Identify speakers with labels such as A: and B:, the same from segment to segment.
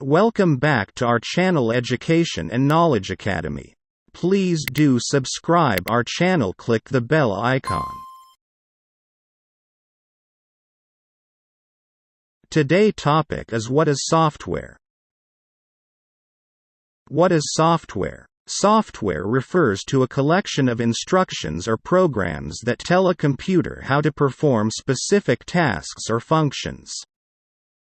A: Welcome back to our channel Education and Knowledge Academy. Please do subscribe our channel, click the bell icon. Today's topic is what is software? What is software? Software refers to a collection of instructions or programs that tell a computer how to perform specific tasks or functions.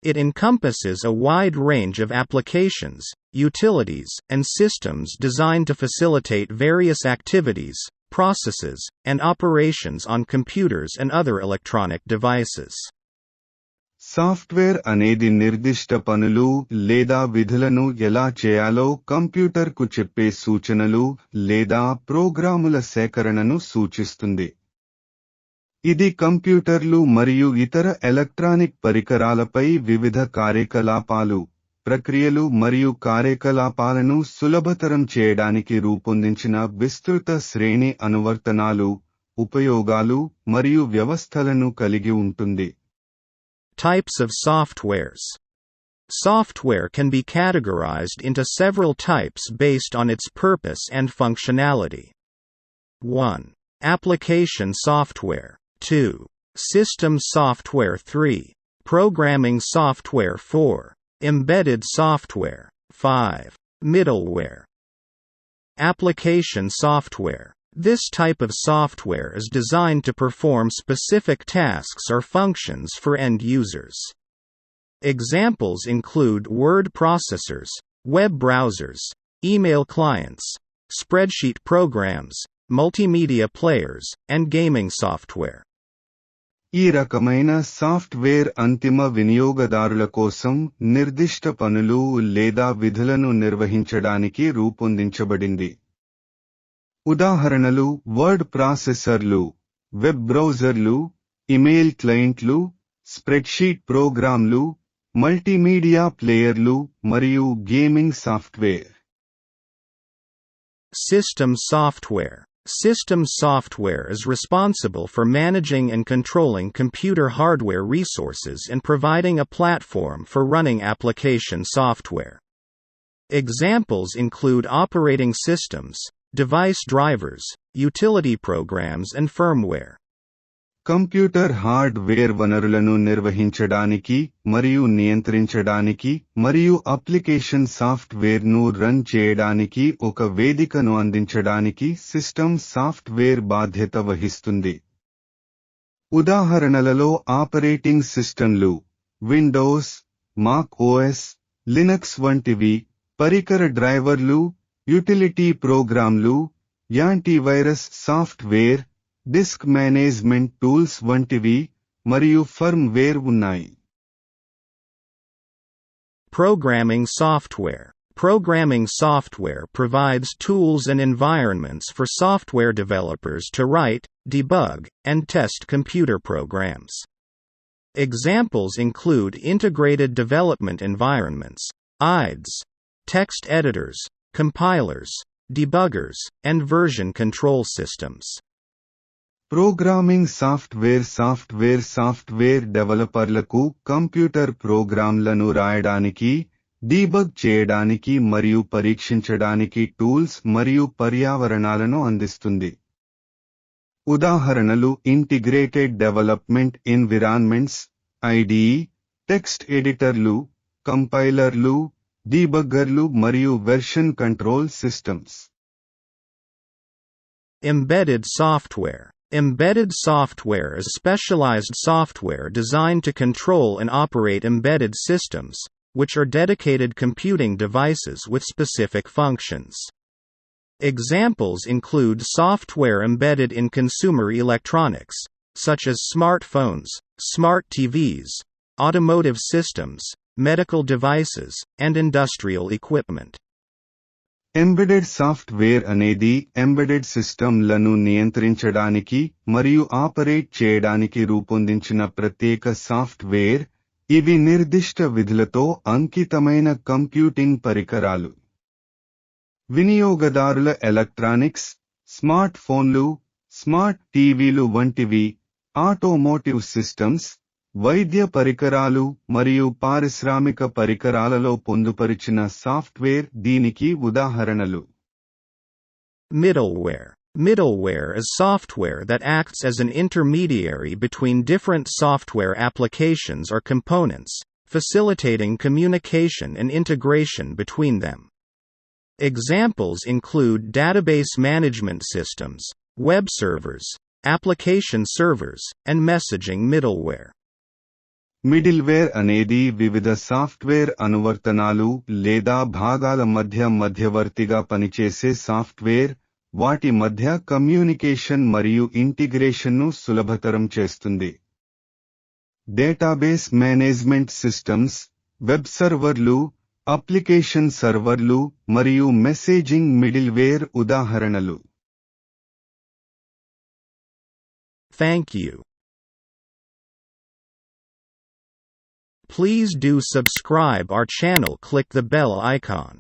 A: It encompasses a wide range of applications, utilities, and systems designed to facilitate various activities, processes, and operations on computers and other electronic devices.
B: Software అనేది నిర్దిష్ట పనులు లేదా విధులను ఎలా చేయాలో కంప్యూటర్కు చెప్పే సూచనలు లేదా ప్రోగ్రాముల సేకరణను సూచిస్తుంది. ఇది కంప్యూటర్లు మరియు ఇతర ఎలక్ట్రానిక్ పరికరాలపై వివిధ కార్యకలాపాలు, ప్రక్రియలు మరియు కార్యకలాపాలను సులభతరం చేయడానికి రూపొందించిన విస్తృత శ్రేణి అనువర్తనాలు, ఉపయోగాలు మరియు వ్యవస్థలను కలిగి ఉంటుంది.
A: Types of softwares. Software can be categorized into several types based on its purpose and functionality. 1. Application software. 2. System software. 3. Programming software. 4. Embedded software. 5. Middleware. Application software. This type of software is designed to perform specific tasks or functions for end users. Examples include word processors, web browsers, email clients, spreadsheet programs, multimedia players, and gaming software.
B: ఈ రకమైన software అంతిమ వినియోగదారుల కోసం నిర్దిష్ట పనులు లేదా విధులను నిర్వహించడానికి రూపొందించబడింది. ఉదాహరణలు వర్డ్ ప్రాసెసర్లు, వెబ్ బ్రౌజర్లు, ఇమెయిల్ క్లయింట్లు, స్ప్రెడ్షీట్ ప్రోగ్రామ్లు, మల్టీమీడియా ప్లేయర్లు మరియు gaming software.
A: System software. System software is responsible for managing and controlling computer hardware resources and providing a platform for running application software. Examples include operating systems, device drivers, utility programs and firmware.
B: Computer hardware వనరులను నిర్వహించడానికి మరియు నియంత్రించడానికి మరియు application సాఫ్ట్వేర్ను run చేయడానికి ఒక వేదికను అందించడానికి సిస్టమ్ సాఫ్ట్వేర్ బాధ్యత వహిస్తుంది. ఉదాహరణలలో ఆపరేటింగ్ సిస్టమ్లు, విండోస్, మాక్ ఓఎస్, లినక్స్ వంటివి, పరికర డ్రైవర్లు, యుటిలిటీ ప్రోగ్రామ్లు, antivirus software, disk management tools వంటివి, మరియు ఫర్మ్వేర్ ఉన్నాయి.
A: Programming software. Programming software provides tools and environments for software developers to write, debug, and test computer programs. Examples include integrated development environments, IDEs, text editors, compilers, debuggers, and version control systems.
B: Programming software డెవలపర్లకు computer ప్రోగ్రామ్లను రాయడానికి, debug చేయడానికి మరియు పరీక్షించడానికి tools మరియు పర్యావరణాలను అందిస్తుంది. ఉదాహరణలు integrated development environments, ఐడిఇ, text ఎడిటర్లు, కంపైలర్లు, డీబగ్గర్లు మరియు version control systems.
A: Embedded software. Embedded software is specialized software designed to control and operate embedded systems, which are dedicated computing devices with specific functions. Examples include software embedded in consumer electronics, such as smartphones, smart TVs, automotive systems, medical devices, and industrial equipment.
B: Embedded software అనేది embedded సిస్టమ్లను నియంత్రించడానికి మరియు operate చేయడానికి రూపొందించిన ప్రత్యేక software. ఇవి నిర్దిష్ట విధులతో అంకితమైన computing పరికరాలు. వినియోగదారుల ఎలక్ట్రానిక్స్, స్మార్ట్ ఫోన్లు, స్మార్ట్ టీవీలు వంటివి, ఆటోమోటివ్ సిస్టమ్స్, వైద్య పరికరాలు మరియు పారిశ్రామిక పరికరాలలో పొందుపరిచిన సాఫ్ట్వేర్ దీనికి ఉదాహరణలు.
A: Middleware. Middleware is software that acts as an intermediary between different software applications or components, facilitating communication and integration between them. Examples include database management systems, web servers, application servers, and messaging middleware.
B: Middleware అనేది వివిధ software అనువర్తనాలు లేదా భాగాల మధ్య మధ్యవర్తిగా పనిచేసే software, వాటి మధ్య కమ్యూనికేషన్ మరియు ఇంటిగ్రేషన్ను సులభతరం చేస్తుంది. డేటాబేస్ మేనేజ్మెంట్ సిస్టమ్స్, వెబ్ సర్వర్లు, అప్లికేషన్ సర్వర్లు మరియు మెసేజింగ్ మిడిల్వేర్ ఉదాహరణలు.
A: Thank you. Please do subscribe our channel, click the bell icon.